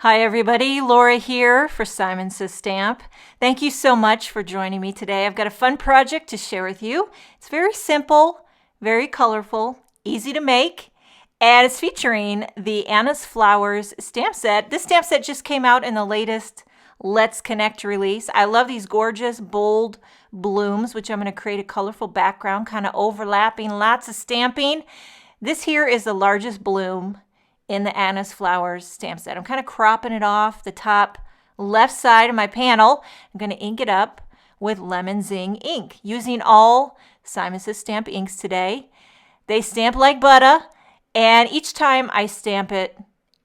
Hi everybody, Laura here for Simon Says Stamp. Thank you so much for joining me today. I've got a fun project to share with you. It's very simple, very colorful, easy to make, and it's featuring the Anna's Flowers stamp set. This stamp set just came out in the latest Let's Connect release. I love these gorgeous, bold blooms, which I'm going to create a colorful background, kind of overlapping, lots of stamping. This here is the largest bloom in the Anna's Flowers stamp set. I'm kind of cropping it off the top left side of my panel. I'm going to ink it up with Lemon ZING ink, using all Simon Says Stamp inks today. They stamp like butter, and each time I stamp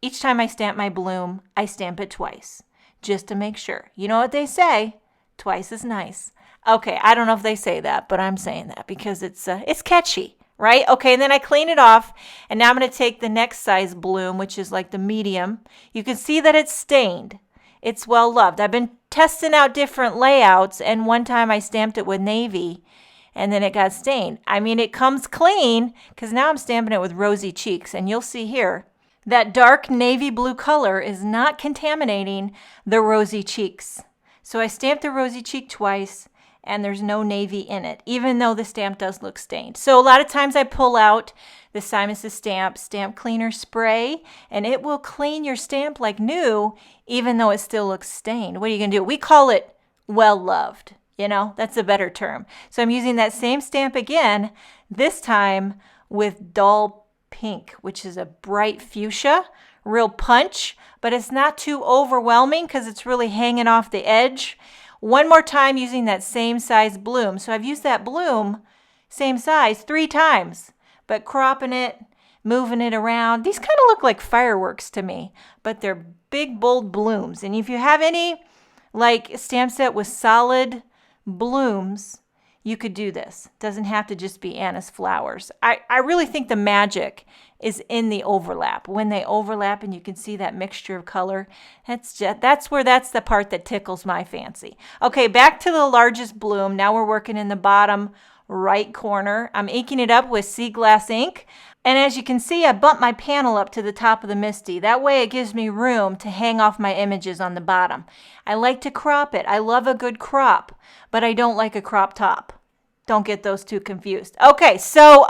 my bloom, I stamp it twice, just to make sure. You know what they say? Twice is nice. Okay, I don't know if they say that, but I'm saying that because it's catchy. Right? Okay, and then I clean it off, and now I'm going to take the next size bloom, which is like the medium. You can see that it's stained. It's well loved. I've been testing out different layouts, and one time I stamped it with navy, and then it got stained. I mean, it comes clean, because now I'm stamping it with rosy cheeks, and you'll see here that dark navy blue color is not contaminating the rosy cheeks. So I stamped the rosy cheek twice, and there's no navy in it, even though the stamp does look stained. So a lot of times I pull out the Simon Says Stamp Cleaner Spray, and it will clean your stamp like new, even though it still looks stained. What are you going to do? We call it well-loved. You know, that's a better term. So I'm using that same stamp again, this time with dull pink, which is a bright fuchsia, real punch, but it's not too overwhelming because it's really hanging off the edge. One more time using that same size bloom. So I've used that bloom, same size, 3 times, but cropping it, moving it around. These kind of look like fireworks to me, but they're big, bold blooms. And if you have any like stamp set with solid blooms, you could do this. Doesn't have to just be Anna's Flowers. I really think the magic is in the overlap. When they overlap and you can see that mixture of color, that's the part that tickles my fancy. Okay, back to the largest bloom. Now we're working in the bottom right corner. I'm inking it up with sea glass ink. And as you can see, I bumped my panel up to the top of the MISTI. That way it gives me room to hang off my images on the bottom. I like to crop it. I love a good crop, but I don't like a crop top. Don't get those two confused. Okay, so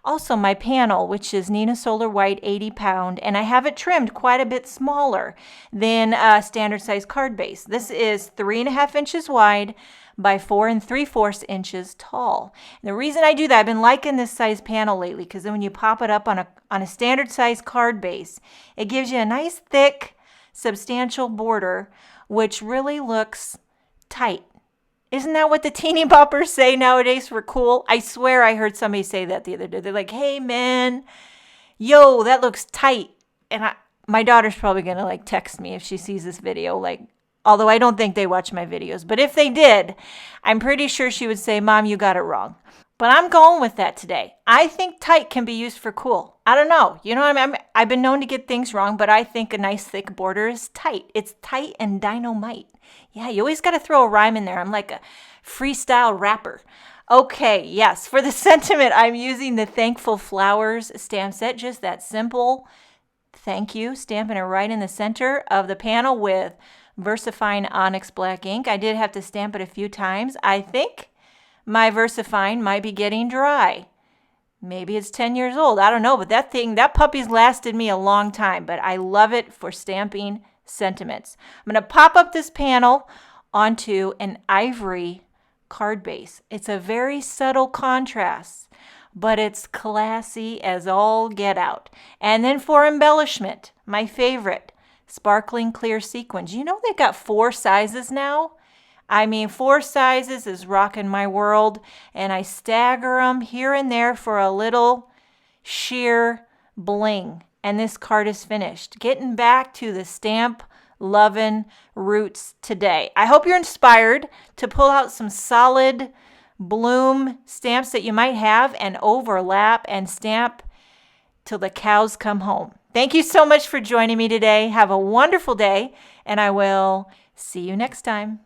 also my panel, which is Neenah Solar White 80 pound, and I have it trimmed quite a bit smaller than a standard size card base. This is 3.5 inches wide by 4 3/4 inches tall. And the reason I do that, I've been liking this size panel lately, because then when you pop it up on a standard size card base, it gives you a nice thick, substantial border, which really looks tight. Isn't that what the teeny boppers say nowadays for cool? I swear I heard somebody say that the other day. They're like, hey man, yo, that looks tight. And my daughter's probably going to like text me if she sees this video, like, although I don't think they watch my videos. But if they did, I'm pretty sure she would say, Mom, you got it wrong. But I'm going with that today. I think tight can be used for cool. I don't know. You know what I mean? I've been known to get things wrong, but I think a nice thick border is tight. It's tight and dynamite. Yeah, you always got to throw a rhyme in there. I'm like a freestyle rapper. Okay, yes. For the sentiment, I'm using the Thankful Flowers stamp set. Just that simple thank you. Stamping it right in the center of the panel with VersaFine ONYX black ink. I did have to stamp it a few times. I think my VersaFine might be getting dry. Maybe it's 10 years old. I don't know, but that puppy's lasted me a long time, but I love it for stamping sentiments. I'm going to pop up this panel onto an ivory card base. It's a very subtle contrast, but it's classy as all get out. And then for embellishment, my favorite, sparkling clear sequins. You know they've got 4 sizes now? I mean, 4 sizes is rocking my world, and I stagger them here and there for a little sheer bling. And this card is finished. Getting back to the stamp loving roots today. I hope you're inspired to pull out some solid bloom stamps that you might have and overlap and stamp till the cows come home. Thank you so much for joining me today. Have a wonderful day, and I will see you next time.